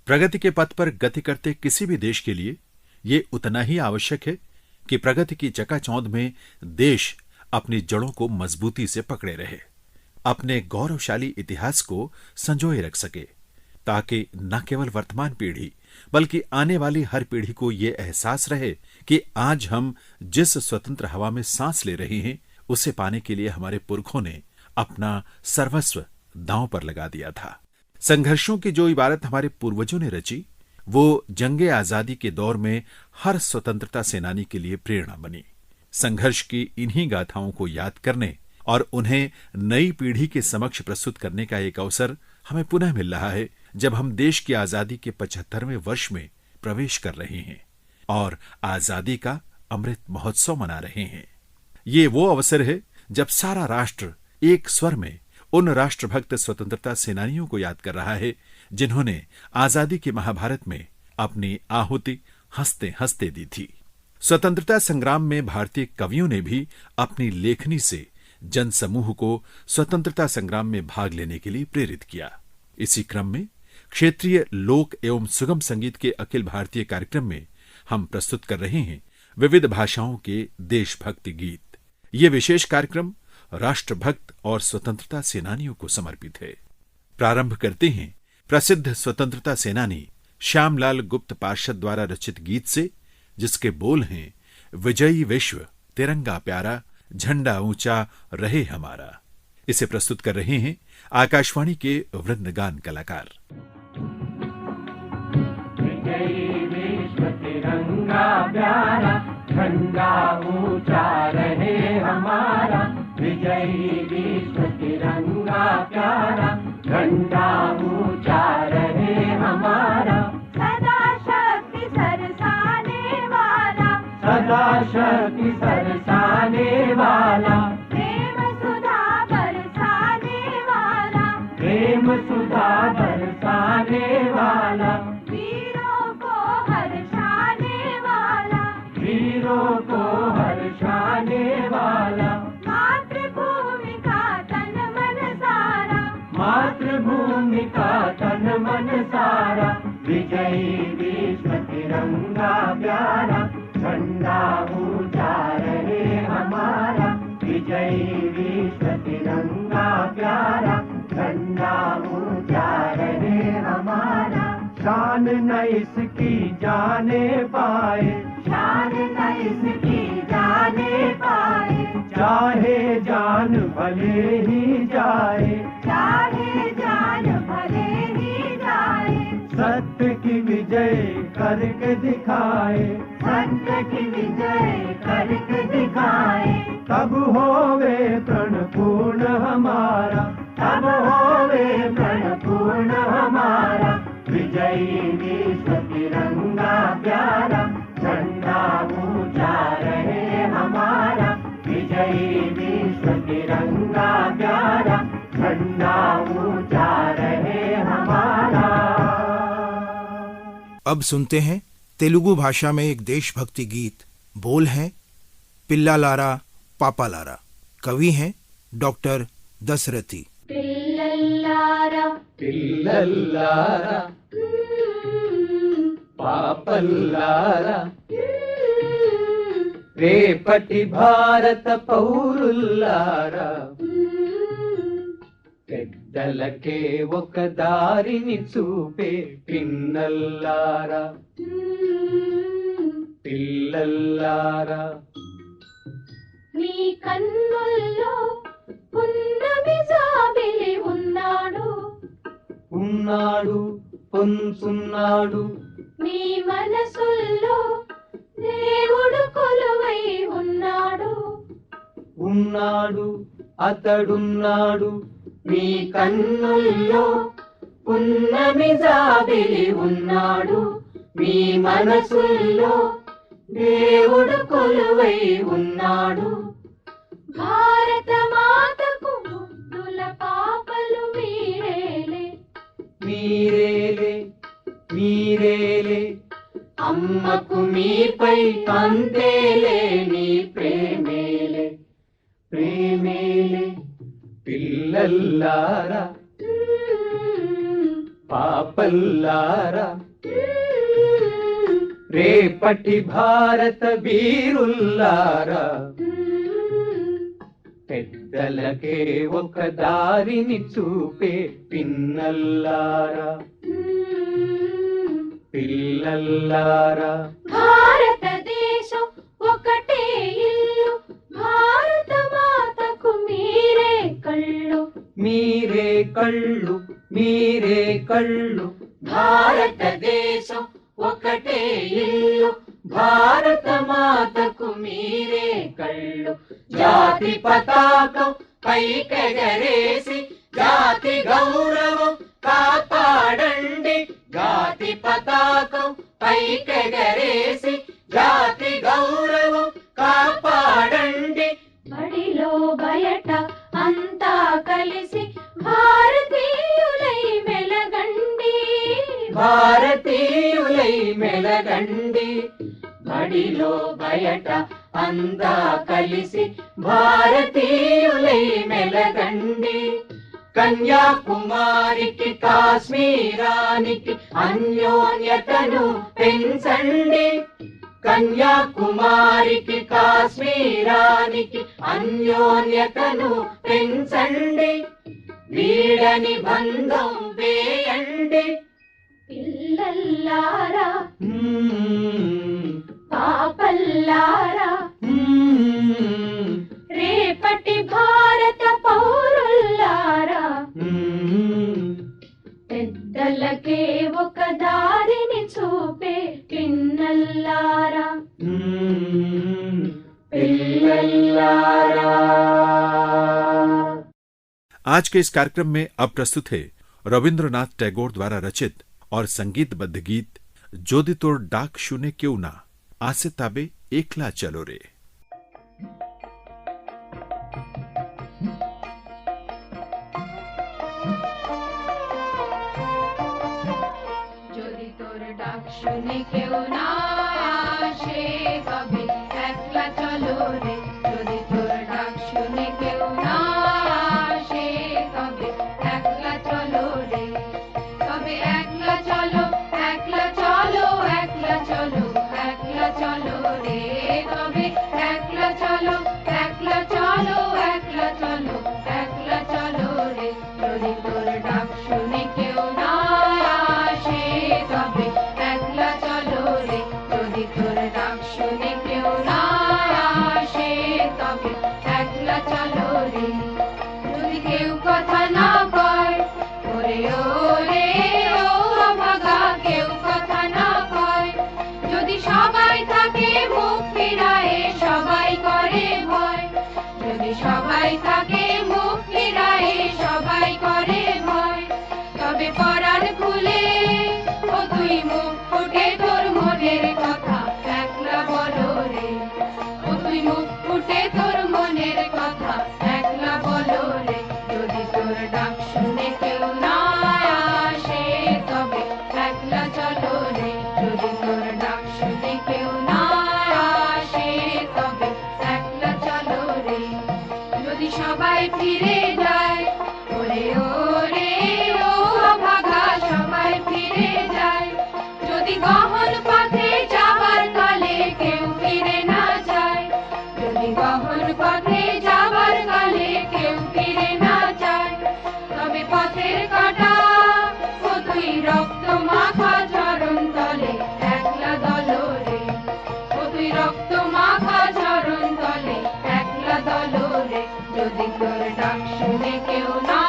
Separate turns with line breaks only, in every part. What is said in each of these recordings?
प्रगति के पथ पर गति करते किसी भी देश के लिए ये उतना ही आवश्यक है कि प्रगति की चकाचौंध में देश अपनी जड़ों को मजबूती से पकड़े रहे, अपने गौरवशाली इतिहास को संजोए रख सके, ताकि न केवल वर्तमान पीढ़ी बल्कि आने वाली हर पीढ़ी को यह एहसास रहे कि आज हम जिस स्वतंत्र हवा में सांस ले रहे हैं उसे पाने के लिए हमारे पुरखों ने अपना सर्वस्व दांव पर लगा दिया था। संघर्षों की जो इबारत हमारे पूर्वजों ने रची वो जंगे आजादी के दौर में हर स्वतंत्रता सेनानी के लिए प्रेरणा बनी। संघर्ष की इन्हीं गाथाओं को याद करने और उन्हें नई पीढ़ी के समक्ष प्रस्तुत करने का एक अवसर हमें पुनः मिल रहा है, जब हम देश की आजादी के 75वें वर्ष में प्रवेश कर रहे हैं और आजादी का अमृत महोत्सव मना रहे हैं। ये वो अवसर है जब सारा राष्ट्र एक स्वर में उन राष्ट्रभक्त स्वतंत्रता सेनानियों को याद कर रहा है जिन्होंने आजादी के महाभारत में अपनी आहुति हंसते हंसते दी थी। स्वतंत्रता संग्राम में भारतीय कवियों ने भी अपनी लेखनी से जनसमूह को स्वतंत्रता संग्राम में भाग लेने के लिए प्रेरित किया। इसी क्रम में क्षेत्रीय लोक एवं सुगम संगीत के अखिल भारतीय कार्यक्रम में हम प्रस्तुत कर रहे हैं विविध भाषाओं के देशभक्ति गीत। ये विशेष कार्यक्रम राष्ट्रभक्त और स्वतंत्रता सेनानियों को समर्पित है। प्रारंभ करते हैं प्रसिद्ध स्वतंत्रता सेनानी श्यामलाल गुप्त पार्षद द्वारा रचित गीत से, जिसके बोल हैं विजयी विश्व तिरंगा प्यारा, झंडा ऊंचा रहे हमारा। इसे प्रस्तुत कर रहे हैं आकाशवाणी के वृंदगान कलाकार।
विजयी विश्व तिरंगा प्यारा, झंडा ऊंचा रहे हमारा। विजयी विश्व तिरंगा प्यारा, झंडा ऊंचा रहे हमारा।
सदा शक्ति सरसाने वाला,
सदा शक्ति सरसाने वाला,
प्रेम सुधा बरसाने वाला,
प्रेम सुधा बरसाने वाला,
वीरों को हर्षाने वाला,
वीरों को हर्षाने वाला।
मातृभूमि का तन मन सारा,
मातृभूमि का तन मन सारा। विजयी विश्व तिरंगा प्यारा, झंडा ऊंचा रहे हमारा। विजयी विश्व तिरंगा प्यारा, झंडा ऊंचा रहे हमारा। शान न इसकी जाने पाए,
शान न इसकी जाने पाए,
चाहे जान भले ही जाए,
चाहे जान भले ही जाए।
सत्य की विजय करके दिखाए,
सत्य की विजय करके दिखाए।
तब होवे प्रण पूर्ण हमारा, तब होवे प्रण पूर्ण हमारा। विजयी विश्व तिरंगा प्यारा, झंडा ऊंचा रहे हमारा। विजयी विश्व तिरंगा प्यारा, झंडा ऊंचा रहे हमारा।
अब सुनते हैं तेलुगु भाषा में एक देशभक्ति गीत। बोल हैं पिल्लालारा पापालारा। कवि हैं डॉक्टर दशरथी।
पिल्लल्लारा
पिल्लल्लारा పాపల్లారా రేపటి భారత పౌరుల్లారా పెద్దలకే ఒక దారిని చూపే పిన్నల్లారా పిల్లల్లారా
మీ కన్నుల్లో పున్నమి జాబిలి ఉన్నాడు
ఉన్నాడు పొంచున్నాడు
మీ మనసుల్లో దేవుడు కొలువై ఉన్నాడు
ఉన్నాడు అతడున్నాడు మీ కన్నుల్లో పున్నమి జాబిలి ఉన్నాడు మీ మనసుల్లో దేవుడు కొలువై ఉన్నాడు
భారత మాతకు ముద్దుల పాపలు మీరేలే
మీరేలే మీరేలే అమ్మకు మీపై అంతేలే నీ ప్రేమేలే ప్రేమేలే పిల్లల్లారా పాపల్లారా రేపటి భారత వీరుల్లారా పెద్దలకే ఒక దారిని చూపే పిన్నల్లారా పిల్లల్లారా
భారతదేశం ఒకటే ఇల్లు భారత మాతకు మీరే కళ్ళు
మీరే కళ్ళు మీరే కళ్ళు భారతదేశం ఒకటే ఇల్లు భారత మాతకు మీరే కళ్ళు జాతి పతాకం పైకెగరేసి జాతి గౌరవం కాపాడండి జాతి పతాకం పైకెగరేసి జాతి గౌరవం కాపాడండి
బడిలో బయట అంతా కలిసి భారతీయులై మెలగండి
భారతీయులై మెలగండి బడిలో బయట అంతా కలిసి భారతీయులై మెలగండి కన్యాకుమారికి కాశ్మీరానికి అన్యోన్యతను పెంచండి కన్యాకుమారికి కాశ్మీరానికి అన్యోన్యతను పెంచండి వీడని బంధం వేయండి
పిల్లల్లారా పాపల్లారా రేపటి భారత పౌరుల్లారా పెద్దలకే ఒక దారిని చూపే పిన్నల్లారా
आज के इस कार्यक्रम में अब प्रस्तुत है रविंद्रनाथ टैगोर द्वारा रचित और संगीतबद्ध गीत जोदी तोर डाक शुने क्यों ना आसे ताबे एकला चलो रे।
যদি তোর ডাক শুনে কেউ না আসে তবে একলা চলো রে যদি তোর ডাক শুনে কেউ না আসে তবে একলা চলো রে তবে একলা চলো একলা চলো একলা চলো একলা চলো রে তবে একলা চলো একলা চলো একলা চলো একলা চলো রে যদি তোর ডাক শুনে কেউ না আসে তবে একলা চলো রে যদি তোর ডাক শুনে কেউ না আসে তবে একলা চলো রে যদি কেউ কথা না কয় ওরে ওরে ও ভাগা কেউ কথা না কয় যদি সবাই থাকে মুখ ফিরায় সবাই করে ভয় যদি সবাই থাকে মুখ ফিরায় সবাই করে ভয় তবে পরাণ খুলে ও তুই মুখ ফুটে তোর মনের কথা একলা বলো রে ও তুই মুখ ফুটে তোর মনের কথা একলা বলো রে যদি তোর ডাক শুনে কেউ না আসে তবে একলা চলো রে যদি তোর ডাক শুনে কেউ না আসে তবে একলা চলো রে যদি সবাই ফিরে যায় ওরে ওরে ও ভাগা সবাই ফিরে যায় যদি গহন পথে যাবার কালে কেউ ফিরে না যায় যদি গহন পথে যাবার কালে কেউ ফিরে না যায় তবে পথের কাটা ও তুই রক্ত মাখা চরণ তলে একলা দলো রে ও তুই রক্ত মাখা চরণ তলে একলা দলো রে যদি তোর ডাক শুনে কেউ না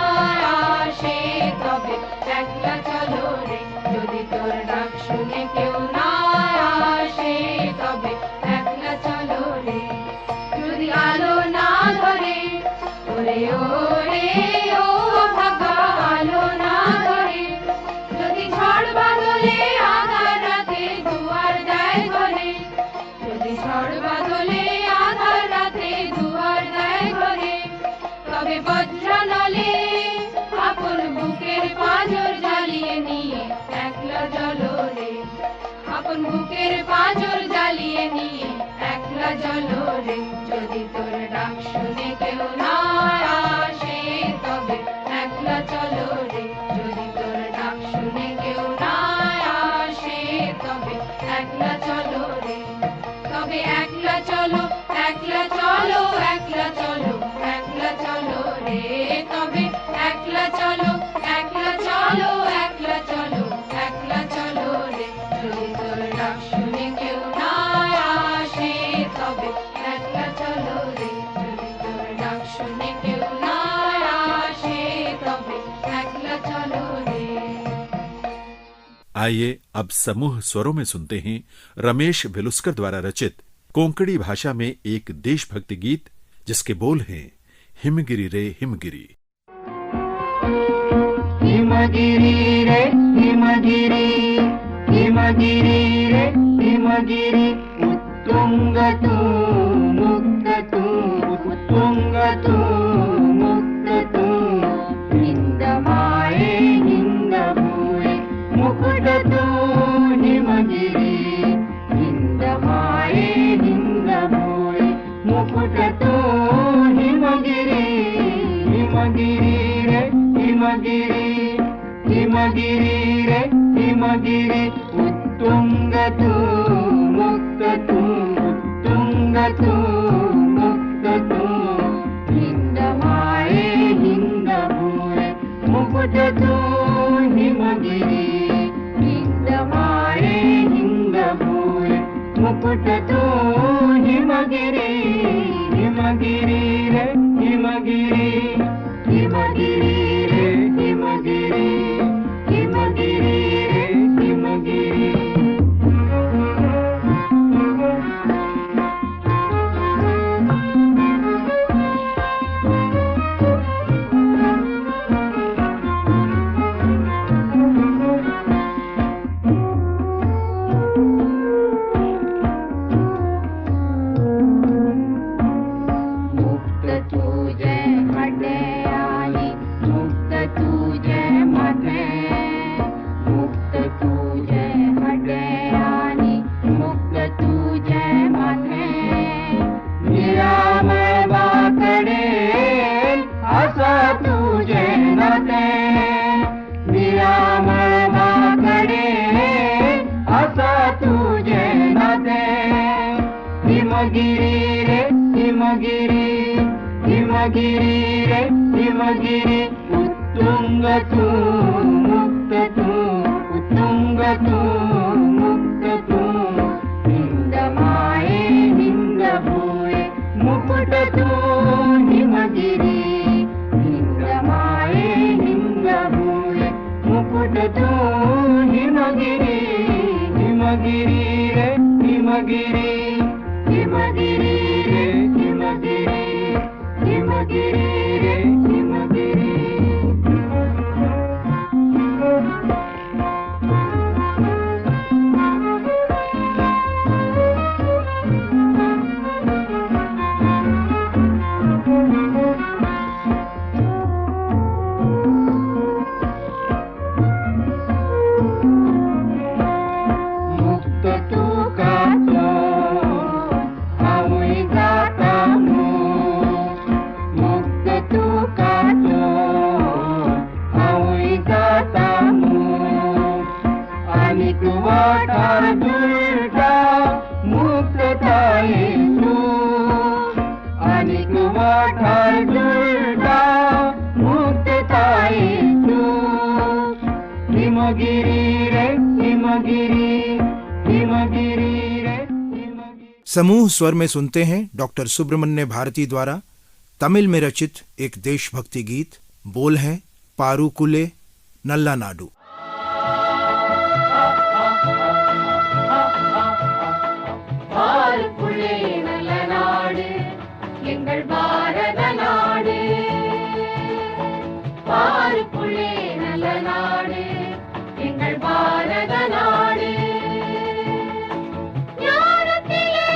আসে তবে একলা চলো রে যদি তোর ডাক শুনে কেউ না আসে তবে একলা চলো রে যদি আলো না ধরে ওরে ওরে ও ভাগা আলো না ধরে যদি ঝড় বাদলে আধার রাতে দুয়ার দেয় ঘরে যদি ঝড় বাদলে আধার রাতে দুয়ার দেয় ঘরে তবে বজ্রনলে আপন বুকের পাঁজর জ্বালিয়ে নিয়ে একলা চলো রে আপন বুকের পাঁজর জ্বালিয়ে নিয়ে একলা চলো রে যদি তোর ডাক শুনে কেউ না আসে তবে একলা চলো রে যদি তোর ডাক শুনে তবে একলা চলো, একলা চলো, একলা চলো, একলা চলো রে, তবে একলা চলো, একলা চলো, একলা চলো, একলা চলো রে। যদি তোর ডাক শুনে কেউ না আসে, তবে একলা চলো রে। যদি তোর ডাক শুনে কেউ না আসে, তবে একলা चलो रे।
आइए अब समूह स्वरों में सुनते हैं रमेश वेलुस्कर द्वारा रचित कोंकणी भाषा में एक देशभक्ति गीत जिसके बोल हैं हिमगिरी रे हिमगिरी।
हिमगिरी रे हिमगिरी, हिमगिरी रे हिमगिरी, उत्तुंग तू मुक्त तू, उत्तुंग तू मुक्त तू, हिंदमाये हिंदभूये मुकुट तू हिमगिरी, हिंदमाये हिंदभूये मुकुट तू हिमगिरी, हिमगिरी रे हिमगिरी, हिमगिरी रे हिमगिरी, उत्तुंग तू मुक्त तू, उत्तुंग तू मुक्त तू, हिंदमाये हिंदभूये मुकुट तू हिमगिरी, हिंदमाये हिंदभूये मुकुट तू हिमगिरी, हिमगिरी रे हिमगिरी, हिमगिरी रे हिमगिरी, हिमगिरी रे हिमगिरी। मुक्त तुझे हड्याळी, मुक्त तुझे मथे, मुक्त तुझे हड्याळी, मुक्त तुझे मथे, निरामय वाकडे असा तुझे नाते, निरामय वाकडे असा तुझे नाते, हिमगिरी रे हिमगिरी, हिमगिरी रे हिमगिरी, उत्तुंग तू मुक्त तू, उत्तुंग तू मुक्त तू, हिंदमाये हिंदभूये मुकुट तू हिमगिरी, हिंदमाये हिंदभूये मुकुट तू हिमगिरी, हिमगिरी रे हिमगिरी, हिमगिरी रे हिमगिरी, हिमगिरी रे हिमगिरी। मुक्त तू का तो आमुई जाता मुक्त तू का तो आमुई जाता आणि तू वाटार दुर्गा मुक्तताई तू, आणि तू वाटार दुर्गा मुक्तताई तू, हिमगिरी रे हिमगिरी, हिमगिरी रे हिमगिरी।
समूह स्वर में सुनते हैं डॉक्टर सुब्रमण्य भारती द्वारा तमिल में रचित एक देशभक्ति गीत। बोल हैं पारुकुले नल्ला नाडु।
பாருக்குள்ளே நல்ல நாடு எங்கள் பாரத நாடு, பாருக்குள்ளே நல்ல நாடு எங்கள் பாரத நாடு, ஞானத்திலே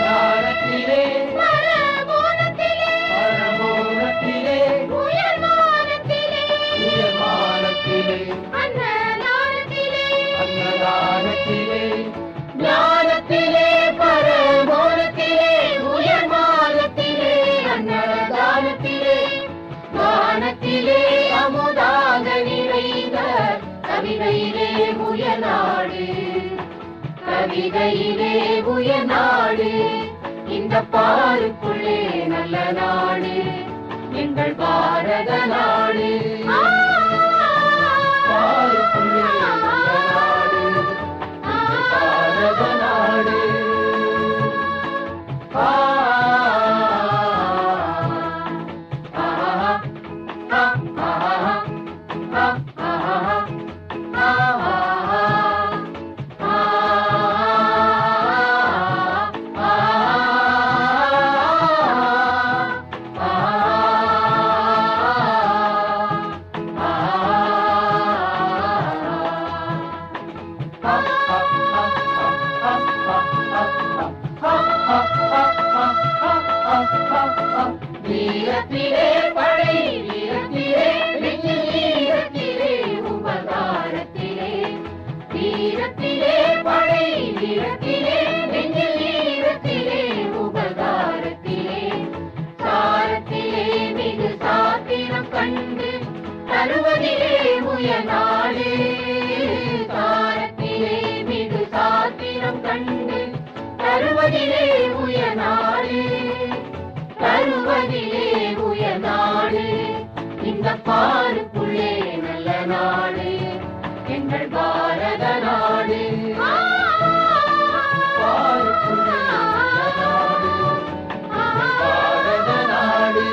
ஞானத்திலே பரமோனத்திலே பரமோனத்திலே உயர்வானத்திலே உயர்வானத்திலே பாருக்குள்ளே நல்ல நாடு எங்கள் பாரத நாடு. பாருக்குள்ளே நல்ல நாடு எங்கள் பாரத நாடு. வீரத்திலே படை வீரத்திலே வீரத்திலே உபகாரத்திலே. வீரத்திலே படை வீரத்திலே வீரத்திலே உபகாரத்திலே. சாரத்திலே மிகு சாத்திரம் கண்டு தருவதிலே உயர்நாடு. சாரத்திலே மிகு சாத்திரம் கண்டு தருவதிலே உயர்நாடு. தருவதிலே உயர்நாடு இந்த பாருக்குள்ளே நல்ல நாடு எங்கள் பாரத நாடு. பாருக்குள்ளே நல்ல நாடு எங்கள் பாரத நாடு.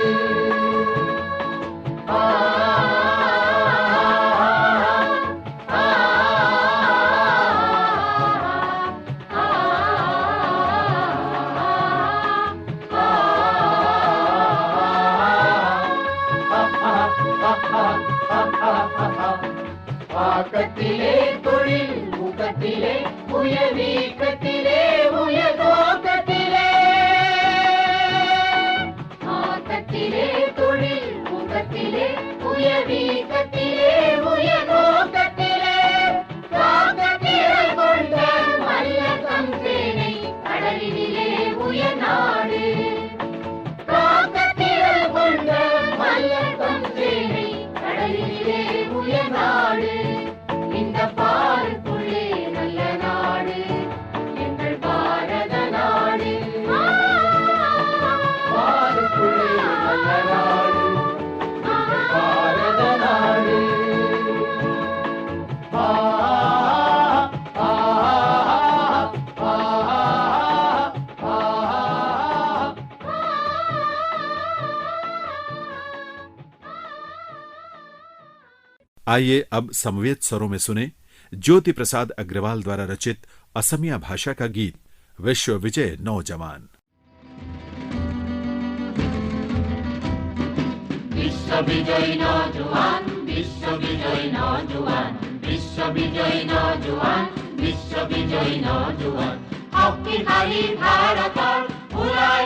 ஆக்கத்திலே தொழில் ஊக்கத்திலே உயர்வீக்கத்திலே உயர்நோக்கத்திலே. ஆக்கத்திலே தொழில் ஊக்கத்திலே உயர்வீக்கத்திலே உயர்நோக்கத்திலே. காக்கத்திரள் கொண்ட மல்லகம் சேனை கடலிலே உயர்நாடு. காக்கத்திரள் கொண்ட மல்லகம் சேனை கடலிலே உயர்நாடு இந்த பாருக்குள்ளே நல்ல நாடு எங்கள் பாரத நாடு. பாருக்குள்ளே நல்ல நாடு எங்கள் பாரத நாடு.
आइए अब समवेत स्वरों में सुने ज्योति प्रसाद अग्रवाल द्वारा रचित असमिया भाषा का गीत विश्व विजय नौजवान।
विश्व विजय नौजवान विश्व विजय नौजवान विश्व विजय नौजवान विश्व विजय नौजवान। শক্তিশালী ভাৰতৰ ওলাই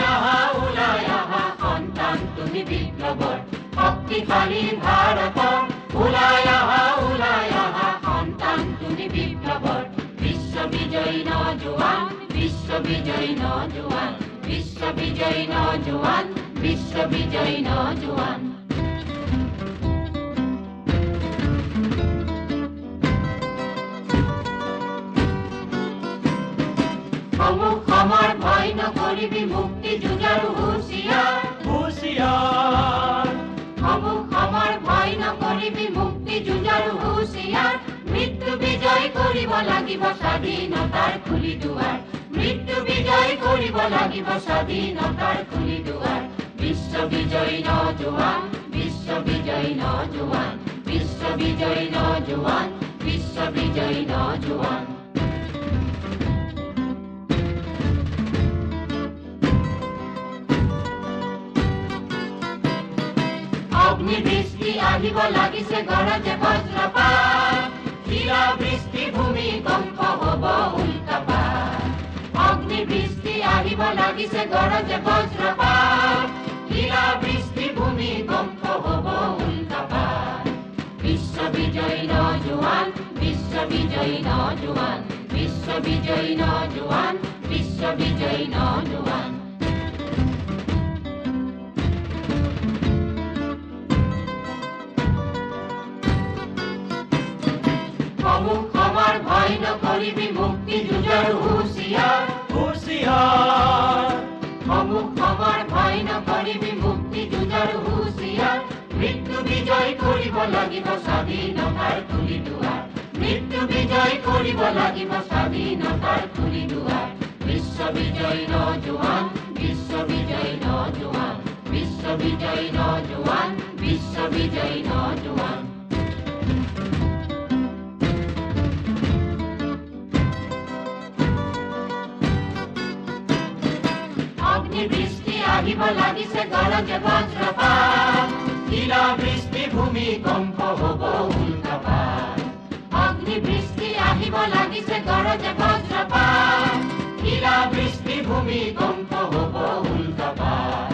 অহা সন্তান তুমি বিপ্লৱৰ। শক্তিশালী ভাৰতৰ ওলাই অহা সন্তান তুমি বিপ্লৱৰ। বিশ্ব বিজয়ী নৌজৱান বিশ্ব বিজয়ী নৌজৱান বিশ্ব বিজয়ী নৌজৱান বিশ্ব বিজয়ী নৌজৱান। সমর ভয় নকৰিবি মুক্তি যুঁজাৰু হুঁচিয়াৰ হুঁচিয়াৰ। সমর ভয় নকৰিবি মুক্তি যুঁজাৰু হুঁচিয়াৰ। মৃত্যু বিজয় কৰিব লাগিব স্বাধীনতাৰ খুলি দুৱাৰ। মৃত্যু বিজয় কৰিব লাগিব স্বাধীনতাৰ খুলি দুৱাৰ। বিশ্ব বিজয়ী নৌজৱান বিশ্ব বিজয়ী নৌজৱান বিশ্ব বিজয়ী নৌজৱান বিশ্ব বিজয়ী নৌজৱান। অগ্নিবৃষ্টি আহিব লাগিছে গৰজে বজ্ৰপাত। শিলা বৃষ্টি ভূমিকম্প হ'ব উল্কাপাত। অগ্নিবৃষ্টি আহিব লাগিছে গৰজে বজ্ৰপাত। শিলা বৃষ্টি ভূমিকম্প হ'ব উল্কাপাত। বিশ্ব বিজয়ী নৌজৱান বিশ্ব বিজয়ী নৌজৱান বিশ্ব বিজয়ী নৌজৱান বিশ্ব বিজয়ী নৌজৱান। সমর ভয় নকৰিবি মুক্তি যুঁজাৰু হুঁচিয়াৰ হুঁচিয়াৰ। লাগিব স্বাধীনতাৰ খুলি দুৱাৰ মৃত্যু বিজয় কৰিব লাগিব স্বাধীনতাৰ খুলি দুৱাৰ বিশ্ব বিজয় নজোৱান বিশ্ব বিজয় নজোৱান বিশ্ব বিজয় নজোৱান বিশ্ব বিজয় নজোৱান অগ্নিবৃষ্টি আহিব লাগিছে গৰজে বজ্ৰপাত শিলা বৃষ্টি ভূমিকম্প হ'ব উল্কাপাত অগ্নিবৃষ্টি আহিব লাগিছে গৰজে বজ্ৰপাত শিলা বৃষ্টি ভূমিকম্প হ'ব উল্কাপাত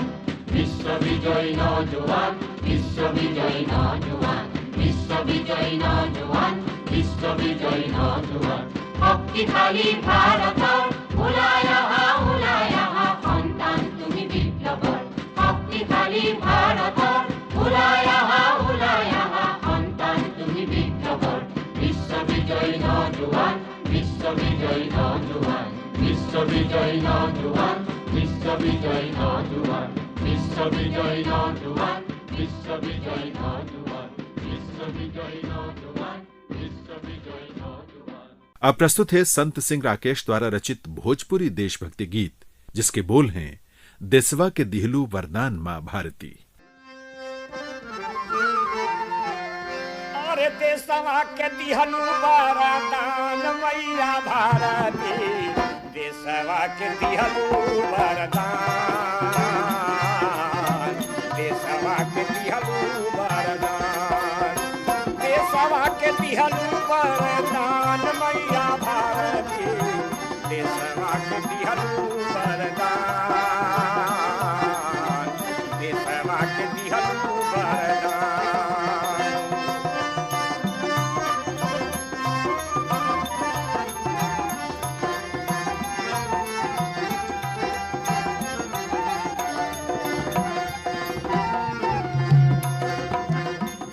বিশ্ব বিজয় নজোৱান বিশ্ব বিজয় নজোৱান বিশ্ব বিজয় নজোৱান বিশ্ব বিজয় নজোৱান শক্তিশালী ভাৰতৰ ওলাই অহা সন্তান তুমি বিপ্লৱৰ শক্তিশালী ভাৰতৰ ওলাই অহা সন্তান তুমি বিপ্লৱৰ বিশ্ব বিজয় নজোৱান বিশ্ব বিজয় নজোৱান বিশ্ব বিজয় নজোৱান বিশ্ব বিজয় নজোৱান বিশ্ব বিজয় নজোৱান বিশ্ব বিজয় নজোৱান বিশ্ব বিজয় नौजवान विश्व विजय नौजवान।
अब प्रस्तुत है संत सिंह राकेश द्वारा रचित भोजपुरी देशभक्ति गीत, जिसके बोल हैं देसवा के दिहलू वरदान मां भारती।
अरे देसवा के दिहलू वरदान मैया भारती, देसवा के दिहलू वरदान, देसवा के दिहलू वरदान, देसवा के दिहलू वरदान मैया भारती, देसवा के दिहलू वरदान, देसवा के दिहलू वरदान।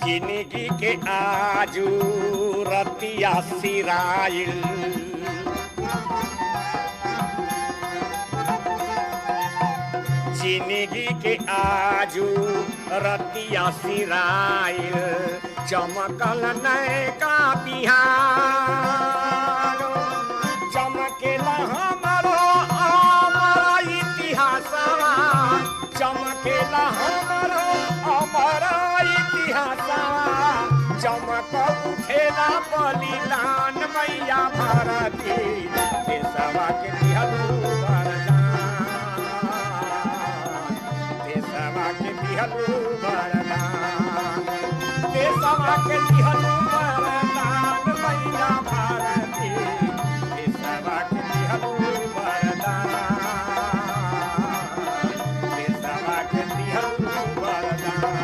जिंदगी के आजू रतिया सिराइल, जिंदगी के आजू रतिया सिराइल, चमकल नयका बिहार, चमकेला हमारो अमर इतिहासवा, चमकेला हमारो अमर इतिहासवा, चमक उठेला बलिदान मैया भारती, देशवा के दिहलू वरदान, देशवा के दिहलू वरदान, देशवा के दिहलू वरदान मैया भारती, देशवा के दिहलू वरदान, देशवा के दिहलू वरदान।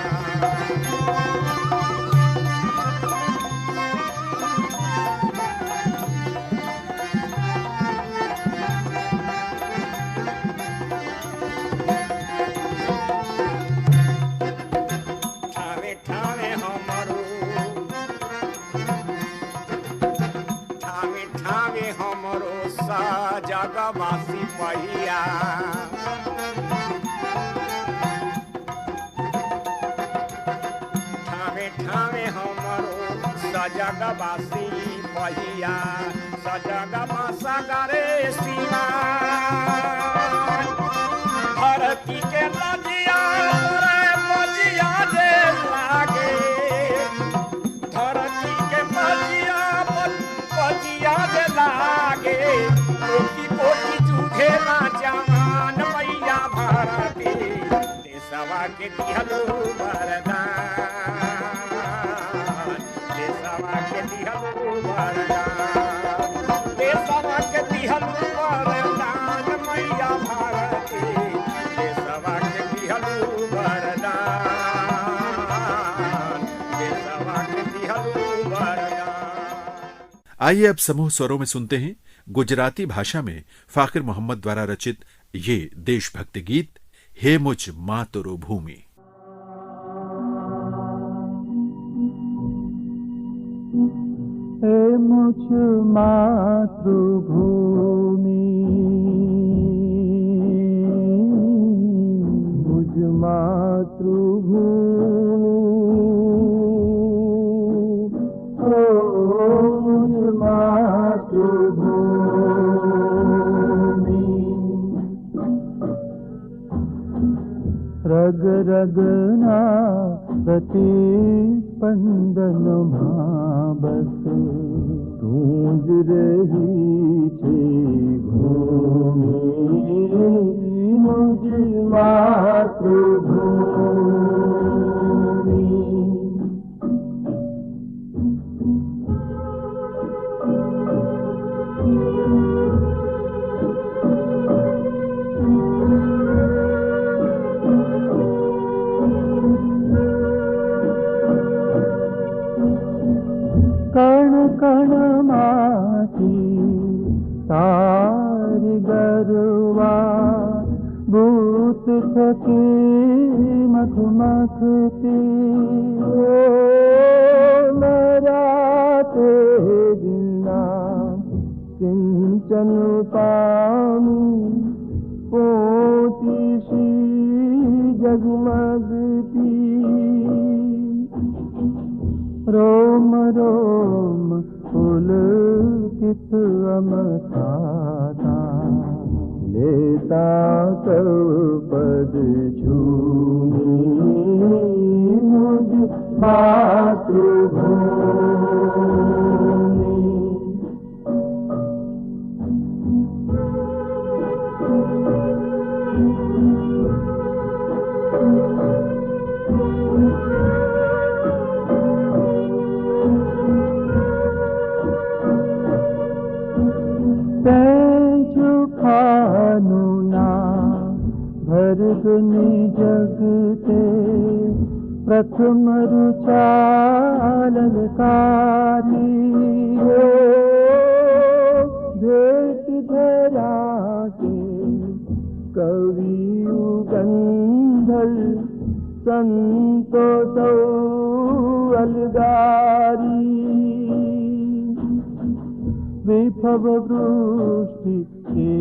ठावे ठावे हमरो, ठावे ठावे हमरो सजगवासी पहिया, ठावे ठावे हमरो सजगवासी पहिया, सजगवा सगरे सीमा, धरती के नदिया रे मजिया जे लागे, धरती के मजिया पजिया जे लागे, कोटि कोटि जूझेला जवान मैया भारती, देशवा के दिहलू वरदान, देशवा के दिहलू वरदान, देशवा के दिहलू वरदान मैया भारती, देशवा के दिहलू वरदान, देशवा के दिहलू वरदान।
आइए अब समूह स्वरों में सुनते हैं गुजराती भाषा में फाकिर मोहम्मद द्वारा रचित ये देशभक्ति गीत, हे मुझ मातृ भूमि।
हे मुझ मातृभूमि, मुझ मातृभूमि, रग रगना प्रतिस्पंदन बस गूंज रही छे भूमि मुझ मातृभूमि। कण कण माटी तारी गरवा भूत थकी मधुमक्खी मराते जिना सिंचन पामी पोती सी जगमगती रोम रोम पुलकित अमृता लेता कव पद झूमी मुझ मातृभूमि। भरगनी जगते प्रथम रुचालनकारी भेट धरा के कवि उगंधल संतोष अलगारी विभव वृष्टि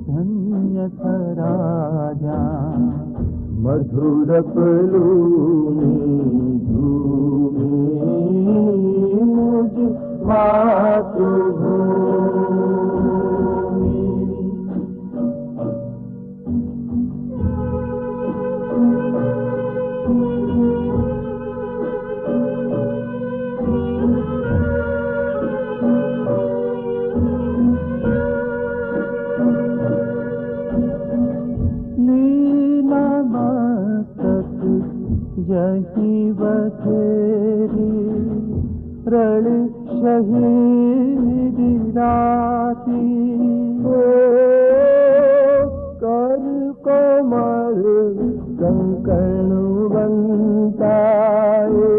धन्य राजा मधुर पलूनी झूमी मुझ मातृभूमि। जही बखेरी रण शहीदी राती कर कोमल कंकण बनताए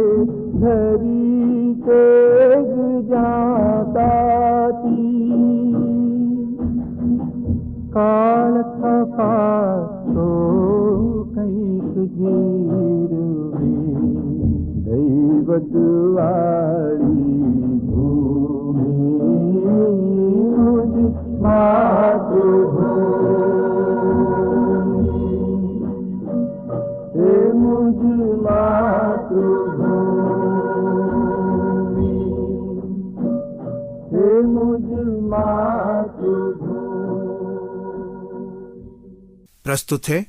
धरी तेग जाताती काल थपा तो कैक जीर दैवतवाड़ी भूमि मुझ मातृभूमि। हे मुझ मातृभूमि, हे मुझ मातृभूमि।
प्रस्तुत है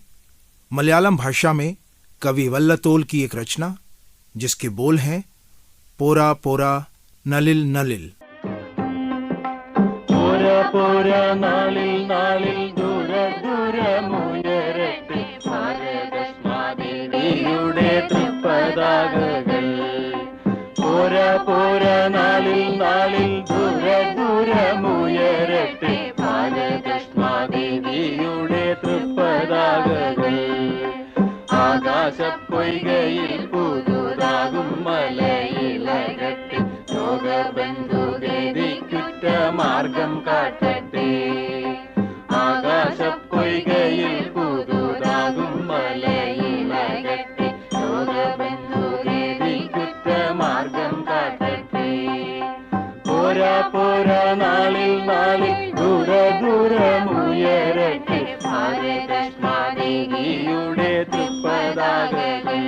मलयालम भाषा में कवि वल्लतोल की एक रचना जिसके बोल हैं पोरा पोरा नलिल नलिल।
पोरा पोरा नालिल नालिल दूर दूर മുയരട്ടെ ഭാരതസ്വാതിയുടെ തൃപ്പതാകകൾ പോരാ പോരാ നാളിൽ നാളിൽ ദൂര ദൂര മുയരട്ടെ ഭാരതസ്വാതിയുടെ തൃപ്പതാകകൾ ആകാശപ്പൊയ്കയിൽ പുതുതാകും മലയിലകട്ടെ ലോകബന്ധുഗതിക്കുറ്റ മാർഗം കാട്ടട്ടെ ആകാശപ്പൊയ്കയിൽ പുതുതാകും മലയിലകട്ടെ ലോകബന്ധുഗതിക്കുറ്റ മാർഗം കാട്ടട്ടെ പോരാ പോരാ നാളിൽ നാളിൽ ദൂര ദൂരമുയരട്ടെ ഭാരതസ്വാതിയുടെ തൃപ്പതാകകൾ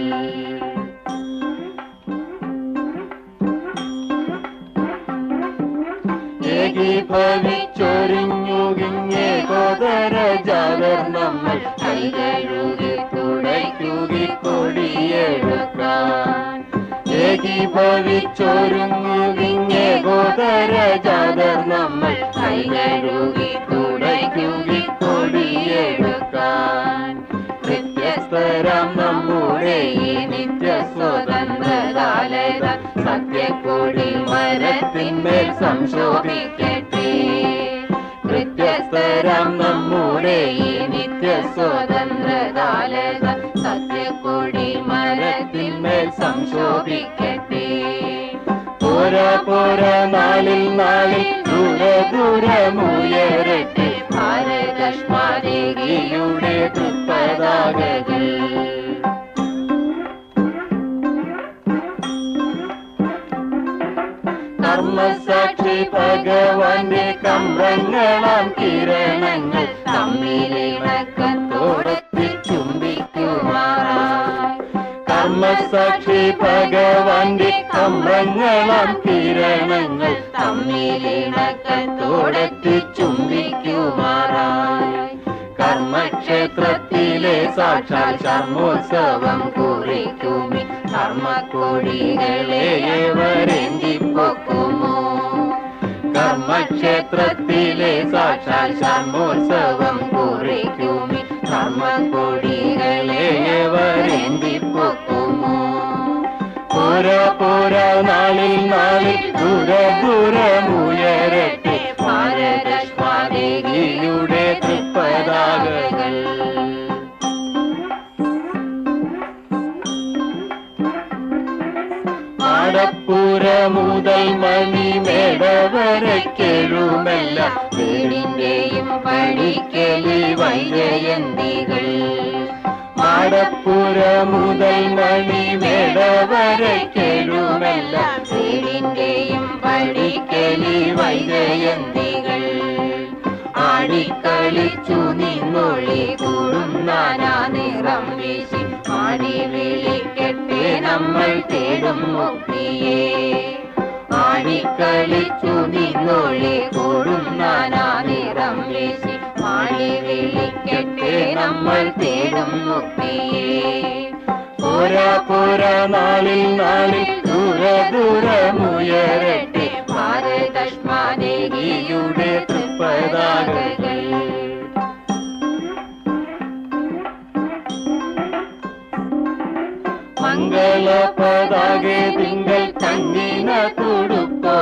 ഏകീഭവിച്ചൊരിഞ്ഞുകിങ്ങേ കോതര ജാതർ നമ്മൾ കൈകഴുകി തുട ഏകീഭവിച്ചൊരുങ്ങു വിങ്ങേകോദര ജാതർ നമ്മൾ കൈകഴുകി തുടയ്ക്കുകി കൊടിയെടുക്കാൻ വ്യത്യസ്തരാം നമ്മുടെ ഈ നിത്യ സ്വതന്ത്രകാലത സത്യക്കൊടി മരത്തിന്മേൽ സംശോഭിക്കട്ടെ. വ്യത്യസ്തരാം നമ്മുടെ ഈ നിത്യ സ്വതന്ത്രകാലത സത്യക്കൊടി മരത്തിന്മേൽ സംശോഭിക്കട്ടെ. പോരാ പോരാ നാളിൽ നാളിൽ ദൂരമുയരട്ടെ ഭാരതഷ്മാദേവിയുടെ തൃപ്പതാകകൾ. കർമ്മസാക്ഷി ഭഗവാന്റെ കമ്പ്രങ്ങളാം കിരണങ്ങൾ തമ്മിലിണക്കത്തോടത്തി ചുംബിക്കുമാറായി. കർമ്മസാക്ഷി ഭഗവാന്റെ കമ്പ്രങ്ങളാം കിരണങ്ങൾ തമ്മിലിണക്കത്തോടത്തി ചുംബിക്കുമാറായി. കർമ്മക്ഷേത്രത്തിലെ സാക്ഷാൽ ചർമ്മോത്സവം കുറിക്കുമി കർമ്മക്കൊടികളെ ഏവരെന്തിപ്പൊക്കുമോ. കർമ്മക്ഷേത്രത്തിലെ സാക്ഷാൽ ചർമ്മോത്സവം കുറിക്കുമി കർമ്മക്കൊടികളെ ഏവരെന്തിപ്പൊക്കുമോ. പോരാ പോരാ നാളിൽ നാളിൽ ദൂരമുയരട്ടെ ഭാരതഷ്മാദേവിയുടെ തൃപ്പതാകകൾ. ആടപ്പുര മുതൽ മണിമേട വരയ്ക്കെഴുമല്ല വീടിന്റെയും പടിക്കലി വൈജയന്തികൾ. ആടപ്പുര മുതൽ മണിമേട വരയ്ക്കെഴുമല്ല വീടിന്റെയും പടിക്കലി വൈജയന്തികൾ. ആടിക്കളിച്ചു നിന്നൊളി കൂടും നാനാ നിറം വീശി ആടി വിളിക്കട്ടെ നമ്മൾ തേടും മുക്തിയെ. ആടിക്കളിച്ചു നിന്നൊളി കൂടും നാനാ നിറം വീശി ആടി വിളിക്കട്ടെ നമ്മൾ തേടും മുക്തിയെ. പോരാ പോരാ നാളിൽ നാളിൽ ദൂരമുയരട്ടെ ഭാരതഷ്മാദേവിയുടെ തൃപ്പതാകകൾ. മംഗള പതാകെ തിങ്കൾ തങ്ങിന തുടുപ്പോ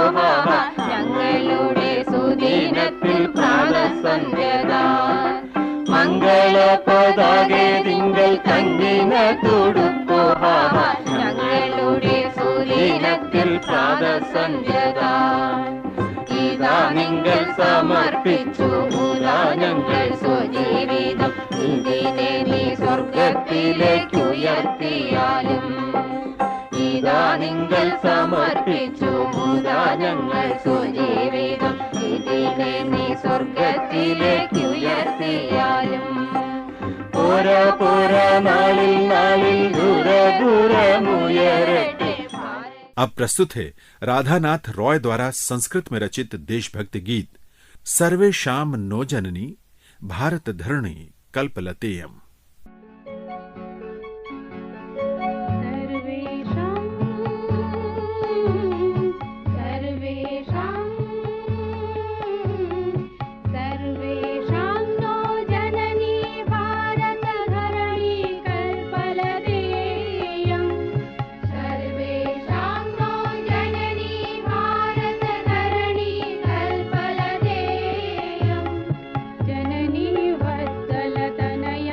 ഞങ്ങളുടെ സുദിനത്തിൽ പ്രാതസന്ധ്യത. മംഗള പതാകെ തിങ്കൾ തങ്ങിന തുടുപ്പോ ഞങ്ങളുടെ സുദിനത്തിൽ പ്രാതസന്ധ്യത. ഇതാ നിങ്ങൾ സമർപ്പിച്ചു ഞങ്ങൾ സ്വജീവിതം ഇതിനെ നീ സ്വർഗത്തിലേക്കുയർത്തിയാലും. ഇതാ നിങ്ങൾ സമർപ്പിച്ചു ഞങ്ങൾ സ്വജീവിതം ഇതിനെ നീ സ്വർഗത്തിലേക്കുയർത്തിയാലും. പോരാ പോരാ നാളിൽ നാളിൽ ദൂരമുയരട്ടെ.
अब प्रस्तुत है राधानाथ रॉय द्वारा संस्कृत में रचित देशभक्ति गीत सर्वेषां नो जननी भारत धरणी कल्पलतेयम्.
जननी वत्सलतनय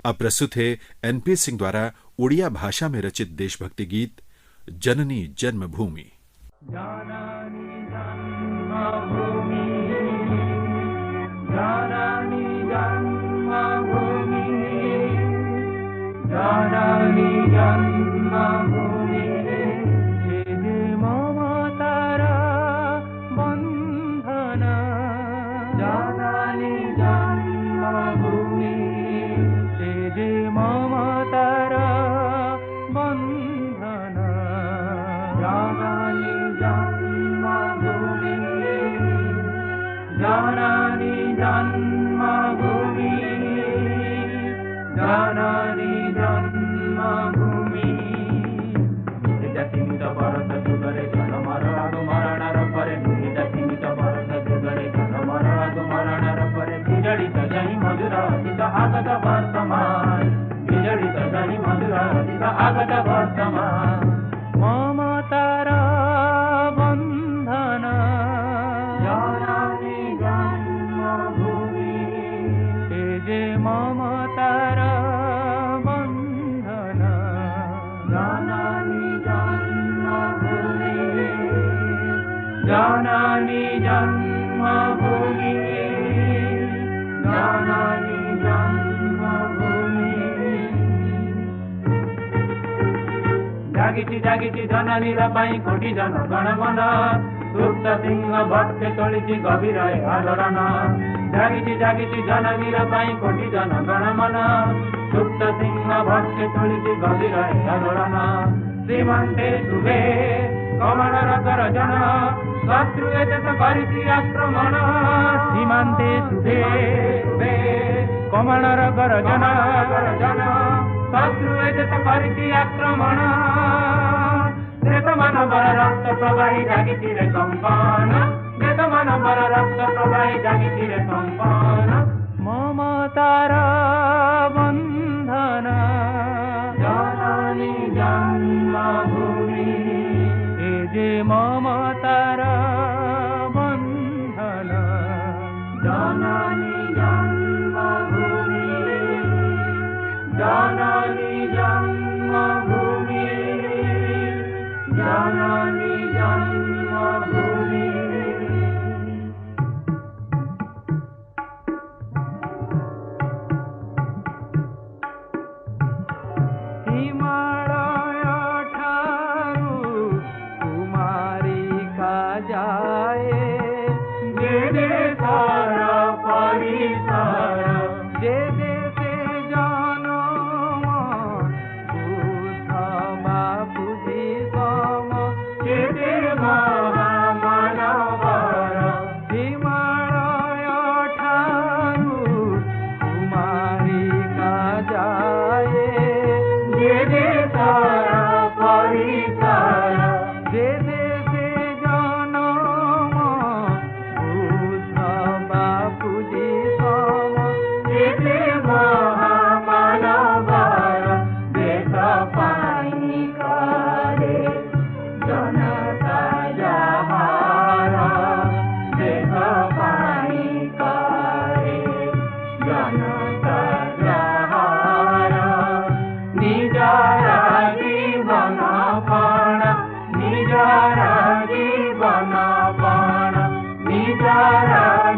अब प्रस्तुत है एनपी सिंह द्वारा उड़िया भाषा में रचित देशभक्ति गीत जननी जन्मभूमि।
जागिची जननी रपाई कोटी जन गणमन सुप्त सिंह भक्ते तोलिची गभीर आलोड़न जागिची जननी रपाई कोटी जन गणमन सुप्त सिंह भक्ते तोलिची गभीर आलोड़न श्रीमंते शुभे कमणर गरजन शत्रु देश करिछि आक्रमण श्रीमंते शुभे कमणर गरजन शत्रु देश करिछि आक्रमण देश मानवर रक्त प्रवाही जागिछि रे कंपन देश मानवर रक्त प्रवाही जागिछि रे कंपन ममतार बंधन जननी जन्मभूमि ए जे ममतार बंधन जननी जन्मभूमि जननी जन्मभूमि जननी जन्मभूमि हिमालय ठारू कुमारिका जाए जे देशर परिसर जे देशे जनम बुद्ध बापुजी सम जे महामानवर हिमालय ठारू कुमारिका जाए जे देशर परिसर जे देशे जनम बुद्ध बापुजी सम जे महामानवर देश पाई करे जनता जहार देश पाई करे जनता जहार निजर जीवन पण निजर जीवन पण निजर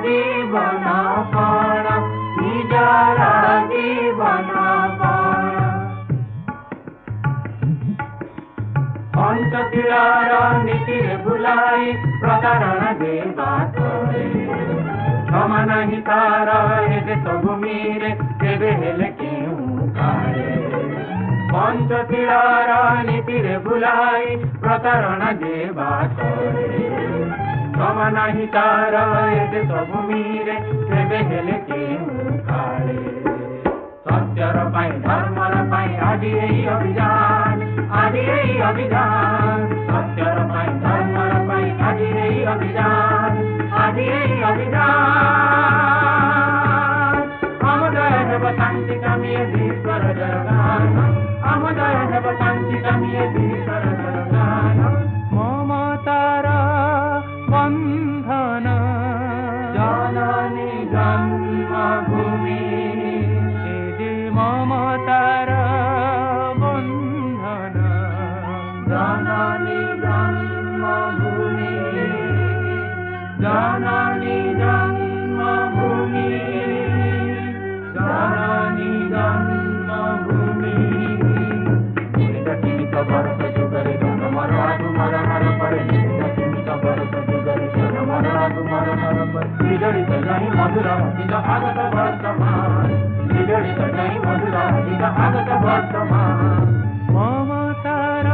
जीवन पण निजर जीवन पण पंचशीलार नीतिरे भुलाई प्रतारण देवा करे क्षमा नहीं तार ए देश भूमि रे केबे हेले केउ कारे पंचशीलार नीतिरे भुलाई प्रतारण देवा करे क्षमा नहीं तार ए देश भूमि रे केबे हेले केउ कारे सत्यर पाई धर्मर पाई आदि एही अभियान सत्यर पाई धर्मर पाई आदि एही अभियान अमुदय देव शांति कामिये धीश्वर जरगान अमुदय देव शांति कामिये धीश्वर जरगान ममतार बंधन जननी जन्मभूमि ಮಮತಾರ ಬಂಧನ ಜನನಿ ಜನ್ಮಭೂಮಿ ಜನನಿ ಜನ್ಮಭೂಮಿ ಜನನಿ ಜನ್ಮಭೂಮಿ ಕಿಮಿತ ಭರತ ಜುಗರಿ ಜನ ಮರಾದು ಮರ ನರ ಪಡೆ ಕಿಮಿತ ಭರತ ಜುಗರಿ ಜನ ಮರಾದು ಮರ ನರ ಪಡೆ ಬಿಜಳಿತ ಜೈ ಮಧುರ ಇದ ಆಗತ ವರ್ತಮಾನ ಬಿಜಳಿತ ಜೈ ಮಧುರ ಇದ ಆಗತ ವರ್ತಮಾನ ಮಮತಾರ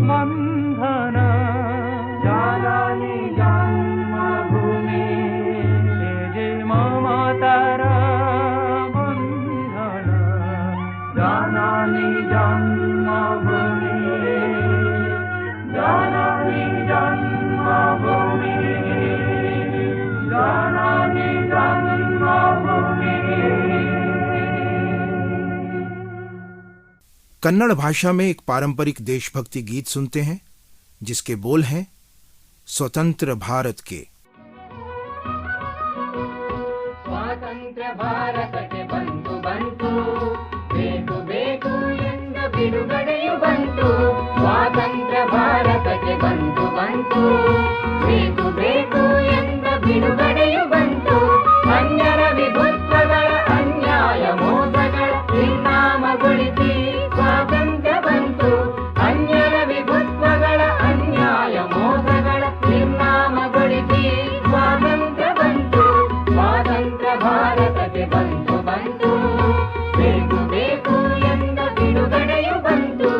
ಬಂಧನ ಜನನಿ ಜನ್ಮಭೂಮಿ ಜಯ ಮಮತಾರ ಬಂಧನ ಜನನಿ ಜನ್ಮಭೂಮಿ ಜನನಿ ಜನ್ಮಭೂಮಿ ಜನನಿ ಜನ್ಮಭೂಮಿ.
कन्नड़ भाषा में एक पारंपरिक देशभक्ति गीत सुनते हैं जिसके बोल हैं स्वतंत्र भारत के।
ಸ್ವಾತಂತ್ರ್ಯ ಭಾರತಕ್ಕೆ ಬಂತು ಬಂತು ಬೇಕು ಬೇಕು ಎಂದ ಬಿಡುಗಡೆಯು ಬಂತು ಸ್ವಾತಂತ್ರ್ಯ ಭಾರತಕ್ಕೆ ಬಂತು ಬಂತು ಬೇಕು ಬೇಕು ಎಂದ ಬಿಡುಗಡೆಯು ಬಂತು ಅನ್ಯರ ವಿಭುತ್ವಗಳ ಅನ್ಯಾಯ ಮೋಸಗಳ ನಿರ್ನಾಮಗೊಳಿಸಿ ಸ್ವಾತಂತ್ರ್ಯ ಬಂತು ಅನ್ಯರ ವಿಭುತ್ವಗಳ ಅನ್ಯಾಯ ಮೋಸಗಳ ನಿರ್ನಾಮಗೊಳಿಸಿ ಸ್ವಾತಂತ್ರ್ಯ ಬಂತು ಸ್ವಾತಂತ್ರ್ಯ ಭಾರತಕ್ಕೆ ಬಂತು ಬಂತು ಬೇಕು ಬೇಕು ಎಂದ ಬಿಡುಗಡೆಯು ಬಂತು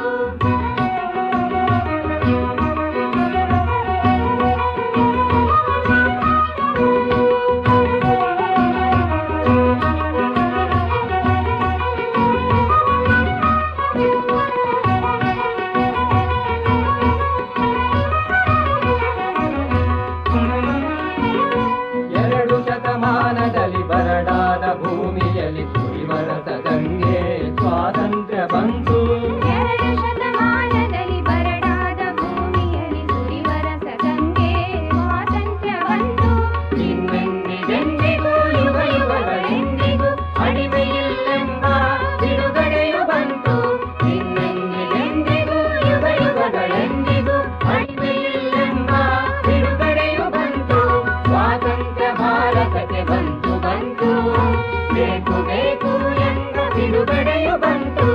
ಎರಡು ಶತಮಾನದಲ್ಲಿ ಬರಡಾದ ಭೂಮಿಯಲ್ಲಿ ಸುರಿವರಸ ಗಂಗೆ ಸ್ವಾತಂತ್ರ್ಯ ಬಂತು
ಎರಡು ಶತಮಾನದಲ್ಲಿ ಬರಡಾದ ಭೂಮಿಯಲ್ಲಿ ಸುರಿವರಸ ಗಂಗೆ ಸ್ವಾತಂತ್ರ್ಯ ಬಂತು
ಇನ್ನೆಂದಿಗೆಂದಿಗೂ ಯುಗ ಯುಗಗಳೆಂದಿಗೂ ಅಡಿಮೆಯಿಲ್ಲೆಂಬ ಬಿಡುಗಡೆಯು ಬಂತು ಇನ್ನೆಂದಿಗೆಂದಿಗೂ ಯುಗ ಯುಗಗಳೆಂದಿಗೂ ಅಡಿಮೆಯಿಲ್ಲೆಂಬ ಬಿಡುಗಡೆಯು ಬಂತು ಸ್ವಾತಂತ್ರ್ಯ ಭಾರತಕ್ಕೆ ಬಂತು ಬಂತು ಬೇಕು ಬೇಕು ಎಂದ ಬಿಡುಗಡೆಯು ಬಂತು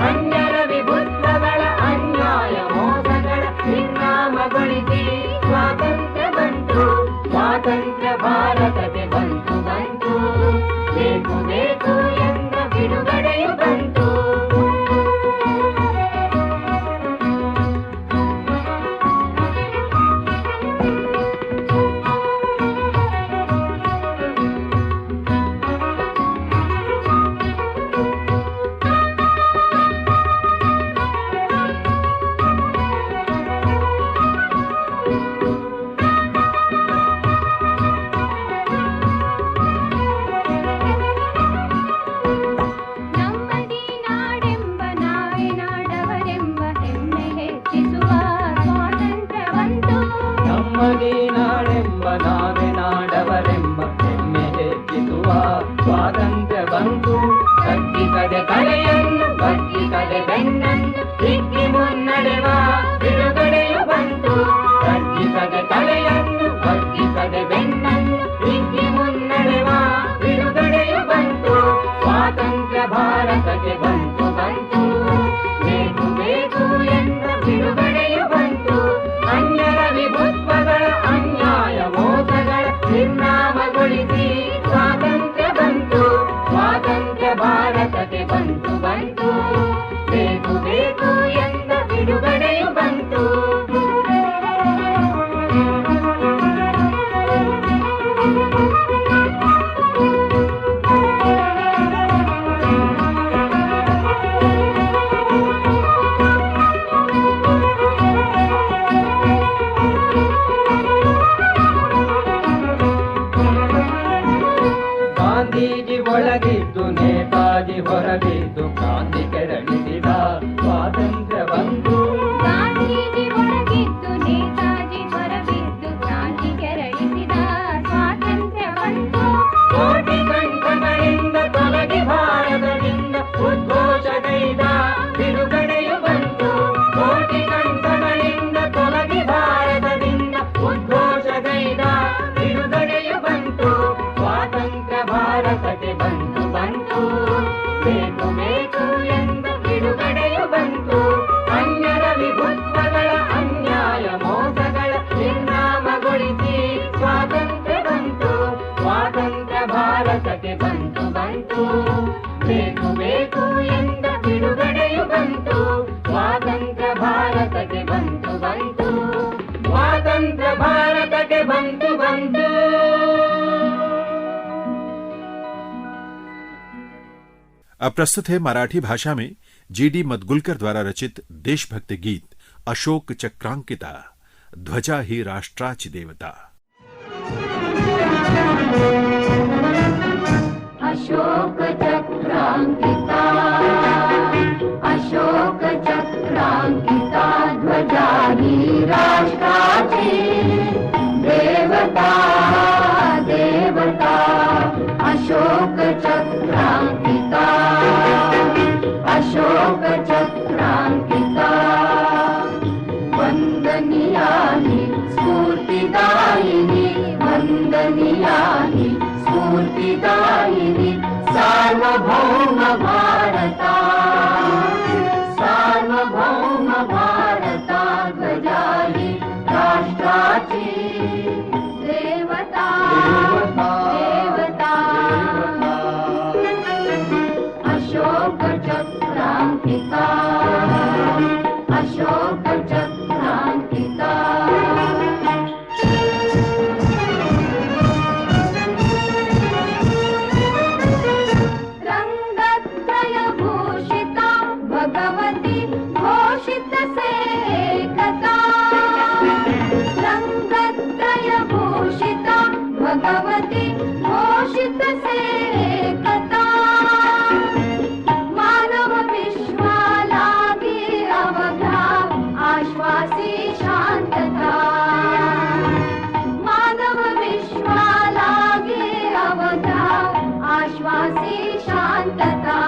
ಅನ್ಯರ ವಿಭುತ್ವಗಳ ಅನ್ಯಾಯ ಮೋಸಗಳ ನಿರ್ನಾಮಗೊಳಿಸಿ ಸ್ವಾತಂತ್ರ್ಯ ಬಂತು ಸ್ವಾತಂತ್ರ್ಯ ಭಾರತಕ್ಕೆ ಬಂತು ಬಂತು ಬೇಕು ಬೇಕು ಎಂದ ಬಿಡುಗಡೆಯು ಬಂತು
ನಮ್ಮದಿ ನಾಡೆಂಬ ನಾವೇ ನಾಡವರೆಂಬ ಹೆಮ್ಮೆ ಹೆಚ್ಚಿಸುವ ಸ್ವಾತಂತ್ರ್ಯ ಬಂತು
ನಮ್ಮದೇ ನಾಡೆಂಬ ನಾವೇ ನಾಡವರೆಂಬ ಹೆಮ್ಮೆ ಹೆಚ್ಚಿಸುವ ಸ್ವಾತಂತ್ರ್ಯ ಬಂತು ತಗ್ಗಿಸದೆ ತಲೆಯನ್ನು ಬಗ್ಗಿಸದೆ ಬೆನ್ನನ್ನು ಹಿಗ್ಗಿ ಮುನ್ನಡೆವ ಬಿಡುಗಡೆಯು ಬಂತು ತಗ್ಗಿಸದೆ ತಲೆಯನ್ನು ಬಗ್ಗಿಸದೆ ಬೆನ್ನನ್ನು ಹಿಗ್ಗಿ ಮುನ್ನಡೆವ ಬಿಡುಗಡೆಯು ಬಂತು ಸ್ವಾತಂತ್ರ್ಯ ಭಾರತಕ್ಕೆ ಬಂತು ಬಂತು ಬೇಕು ಬೇಕು ಎಂದ ಬಿಡುಗಡೆಯು ಬಂತು ಅನ್ಯರ ವಿಭುತ್ವಗಳ ಅನ್ಯಾಯ ಮೋಸಗಳ ನಿರ್ನಾಮಗೊಳಿಸಿ ಸ್ವಾತಂತ್ರ್ಯ ಬಂತು ಸ್ವಾತಂತ್ರ್ಯ ಭಾರತಕ್ಕೆ ಬಂತು ಬಂತು ಬೇಕು ಬೇಕು ಎಂದ ಬಿಡುಗಡೆಯು ಬಂತು ಗಾಂಧೀಜಿ ಒಳಗಿದ್ದು ನೇತಾಜಿ ಹೊರಗಿದ್ದು ಕ್ರಾಂತಿ ಕೆರಳಿಸಿದ ಸ್ವಾತಂತ್ರ್ಯ ಬಂತು
ಗಾಂಧೀಜಿ ಒಳಗಿದ್ದು ನೇತಾಜಿ ಹೊರಗಿದ್ದು ಕ್ರಾಂತಿ ಕೆರಳಿಸಿದ ಸ್ವಾತಂತ್ರ್ಯ ಬಂತು
ಕೋಟಿ ಕಂಠಗಳಿಂದ ತೊಲಗಿ ಭಾರತದಿಂದ
ಬೇಕು ಬೇಕು ಎಂದು ಬಿಡುಗಡೆಯು ಬಂತು. ಅನ್ಯರ ವಿಭುತ್ವಗಳ ಅನ್ಯಾಯ ಮೋಸಗಳ ನಿರ್ನಾಮಗೊಳಿಸಿ ಸ್ವಾತಂತ್ರ್ಯ ಬಂತು. ಸ್ವಾತಂತ್ರ್ಯ ಭಾರತಕ್ಕೆ ಬಂತು ಬಂತು. ಬೇಕು ಬೇಕು ಎಂದ ಬಿಡುಗಡೆಯು ಬಂತು. ಸ್ವಾತಂತ್ರ್ಯ ಭಾರತಕ್ಕೆ ಬಂತು ಬಂತು. ಸ್ವಾತಂತ್ರ್ಯ ಭಾರತಕ್ಕೆ ಬಂತು ಬಂತು.
अब प्रस्तुत है मराठी भाषा में जीडी मदगुलकर द्वारा रचित देशभक्ति गीत अशोक चक्रांकिता, ध्वजा ही राष्ट्राची देवता.
अशोक चक्रांकिता, अशोक चक्रांकिता, ध्वजा ही राष्ट्राची देवता देवता. अशोक चक्रांकिता, अशोक चक्रांकिता, वंदनीयानि स्फूर्तिदायिनी, वंदनीयानि स्फूर्तिदायिनी, सार्वभौम भारता सार्वभौम भारता. ध्वजा ही राष्ट्राची देवता देवता. अशोक चक्रांकिता, अशोक चक्रांकिता. रंगत्रय भूषिता भगवती घोषित सेकता. रंगत्रय भूषिता भगवती घोषित सेकता. मानव विश्वालागी अवघा आश्वासी शांतता. मानव विश्वालागी अवघा आश्वासी शांतता.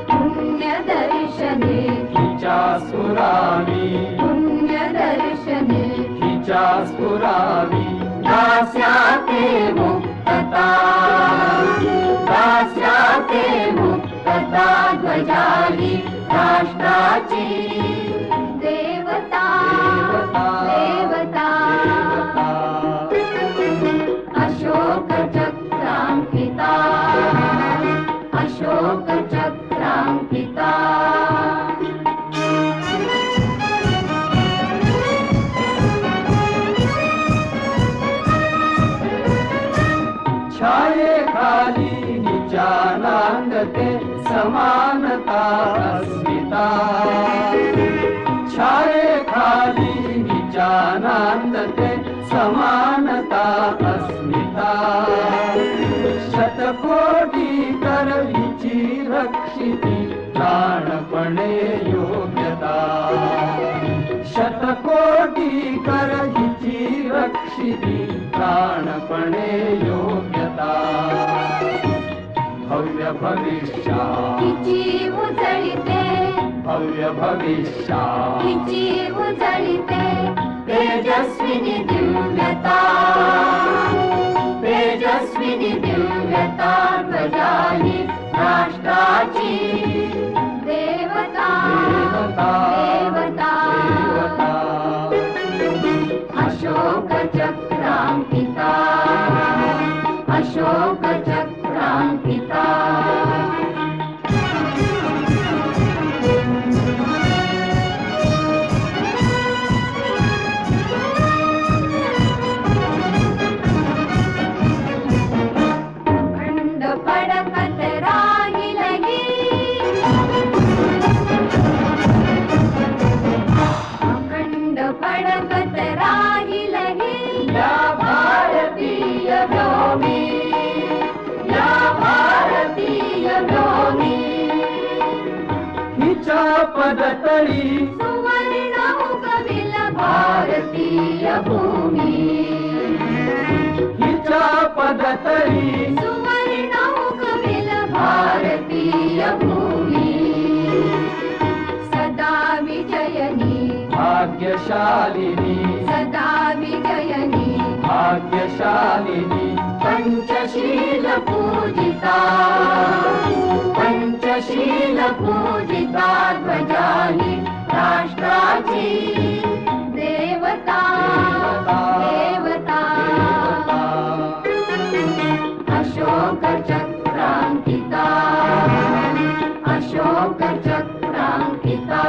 पुण्य दर्शने
हिच्या स्फुरावी,
पुण्य दर्शने
हिच्या स्फुरावी,
दास्याते मुक्तता दास्याते मुक्तता. ध्वजा ही राष्ट्राची देवता देवता. अशोक चक्रांकिता, अशोक चक्रांकिता.
छायेखाली हिच्या नांदते समानता अस्मिता. छायेखाली हिच्या नांदते समानता अस्मिता. शतकोटी कर हिची रक्षिती प्राणपणे योग्यता. शतकोटी कर हिची रक्षिती प्राणपणे योग्यता. भव्य भविष्या
हिची उजळीते,
भव्य भविष्या
हिची उजळीते तेजस्विनी दिव्यता तेजस्विनी दिव्यता. ध्वजा ही राष्ट्राची देवता
देवता
देवता. अशोक चक्रांकिता, अशोक चक्रांकिता. खंड पडकत राहिलही, अखंड पडकत राहिलही. या भारतीय भूमी, या भारतीय भूमी.
हिच्या पदतळी
सुवर्ण उगविल भारतीय भूमी.
हिच्या पदतळी
सुवर्ण उगविल भारतीय भूमी. सदा विजयनी,
भाग्यशालिनी,
सदा विजयनी.
भाग्यशालिनी.
पंचशील पूजिता,
सत्यशील पूजिता ध्वजा ही राष्ट्राची देवता देवता अशोक चक्रांकिता अशोक चक्रांकिता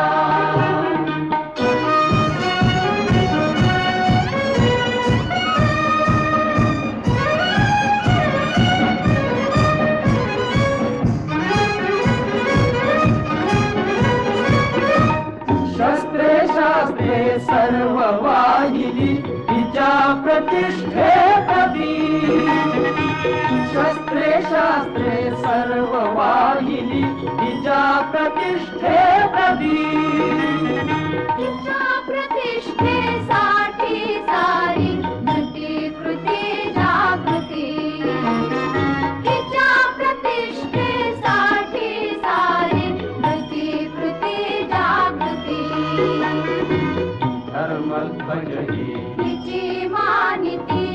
सर्व वाहिली तिच्या प्रतिष्ठे प्रती शस्त्रे शास्त्रे सर्व वाहिली तिच्या प्रतिष्ठे प्रती
तिच्या प्रतिष्ठेसाठी सारी धृती कृती जागृती तिच्या प्रतिष्ठेसाठी सारी धृती कृती जागृती
धर्मध्वजही
तिची मानिती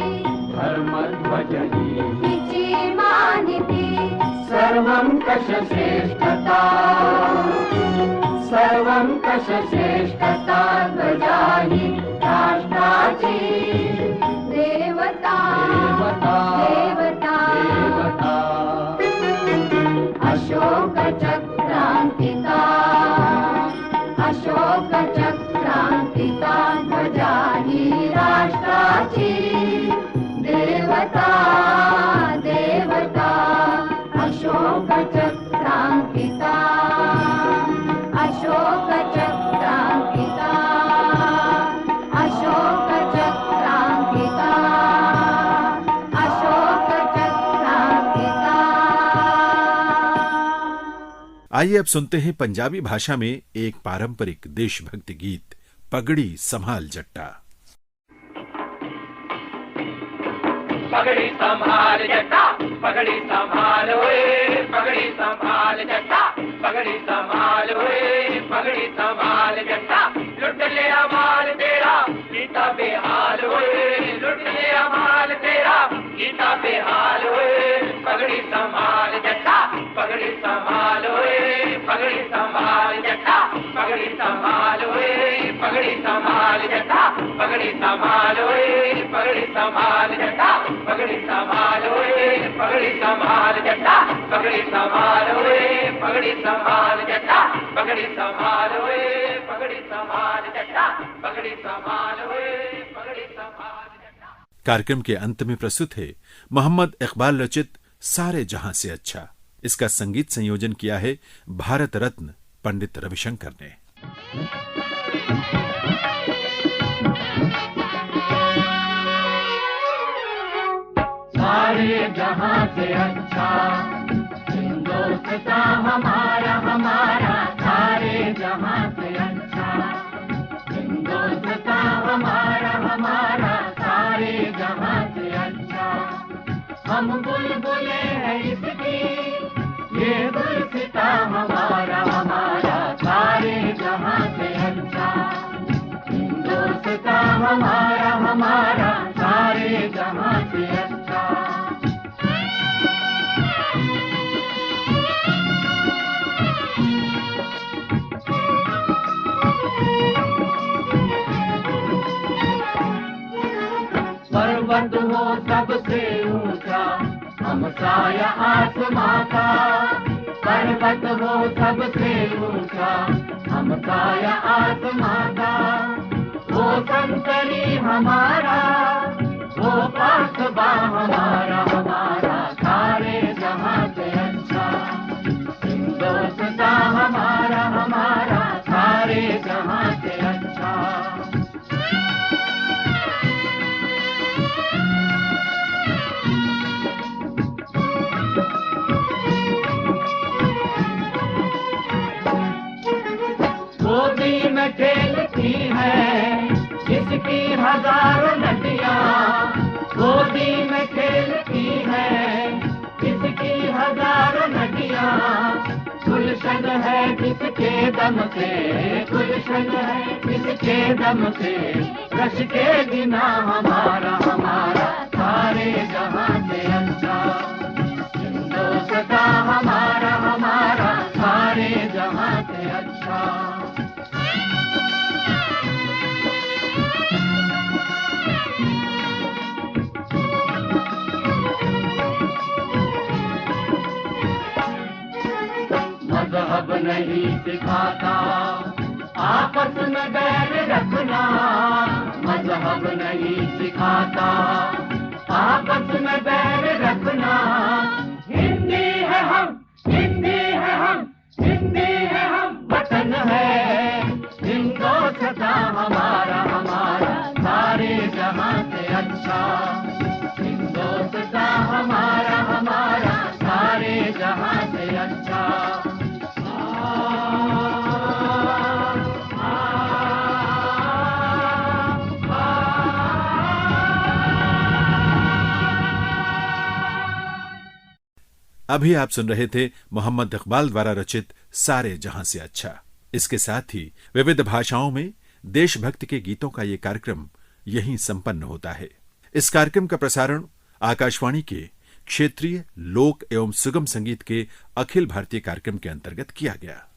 धर्मध्वजही
तिची मानिती
सर्वं कश श्रेष्ठता सर्वं कश श्रेष्ठता
ध्वजा ही राष्ट्राची
देवता
देवता
देवता
देवता
अशोक चक्रांकिता अशोक चक्रांकिता ध्वजा ही राष्ट्राची देवता देवता अशोक चक्रांकिता अशोक चक्रांकिता अशोक चक्रांकिता अशोक चक्रांकिता।
आइए अब सुनते हैं पंजाबी भाषा में एक पारंपरिक देशभक्ति गीत पगड़ी संभाल जट्टा।
पगड़ी संभाल जट्टा पगड़ी संभाल ओए पगड़ी संभाल जट्टा पगड़ी संभाल ओए पगड़ी संभाल जट्टा लुट लिया माल तेरा गीता बेहाल ओए लुट लिया माल तेरा गीता बेहाल ओए पगड़ी संभाल जट्टा पगड़ी संभाल ओए पगड़ी संभाल जट्टा पगड़ी संभाल ओए पगड़ी संभाल जट्टा पगड़ी संभाल ओए पगड़ी संभाल जट्टा पगड़ी संभाल ओए पगड़ी संभाल जट्टा पगड़ी संभाल ओए पगड़ी संभाल जट्टा पगड़ी संभाल ओए पगड़ी संभाल जट्टा पगड़ी संभाल ओए पगड़ी संभाल जट्टा।
कार्यक्रम के अंत में प्रस्तुत है मोहम्मद इकबाल रचित सारे जहां से अच्छा। इसका संगीत संयोजन किया है भारत रत्न पंडित रविशंकर ने।
सारे जहां से अच्छा हिंदुस्तान हमारा हमारा सारे जहां से अच्छा हिंदुस्तान हमारा हमारा सारे जहां से अच्छा हम बुलबुले हैं इसकी ये गुलसिता हमारा हमारा सारे जहां से अच्छा हिंदुस्तान हमारा हमारा सारे जहां से अच्छा। पर्वत हो सबसे ऊंचा हमसाया आसमां का पर्वत हो सबसे ऊंचा हमसाया आसमां का वो संतरी हमारा वो पासबा हमारा हमारा सारे जहां से अच्छा हिंदुस्तान हमारा हमारा सारे जहां से अच्छा। गोदी में खेलती है जिसकी हजारों नदियां गोदी में खेलती है जिसकी हजारों नदियां गुलशन है जिसके दम से गुलशन है जिसके दम से रश के बिना हमारा हमारा सारे जहां से अच्छा हिंदुस्तान हमारा हमारा
मजहब नहीं सिखाता आपस में बैर रखना, मजहब नहीं सिखाता आपस में बैर रखना। हिंदी है हम, हिंदी है हम, हिंदी है हम, वतन है हिंदुस्तां हमारा, हमारा सारे जहां से अच्छा। हिंदुस्तां हमारा, हमारा सारे जहां से अच्छा।
अभी आप सुन रहे थे मोहम्मद इकबाल द्वारा रचित सारे जहां से अच्छा। इसके साथ ही विविध भाषाओं में देशभक्ति के गीतों का ये कार्यक्रम यहीं संपन्न होता है। इस कार्यक्रम का प्रसारण आकाशवाणी के क्षेत्रीय लोक एवं सुगम संगीत के अखिल भारतीय कार्यक्रम के अंतर्गत किया गया।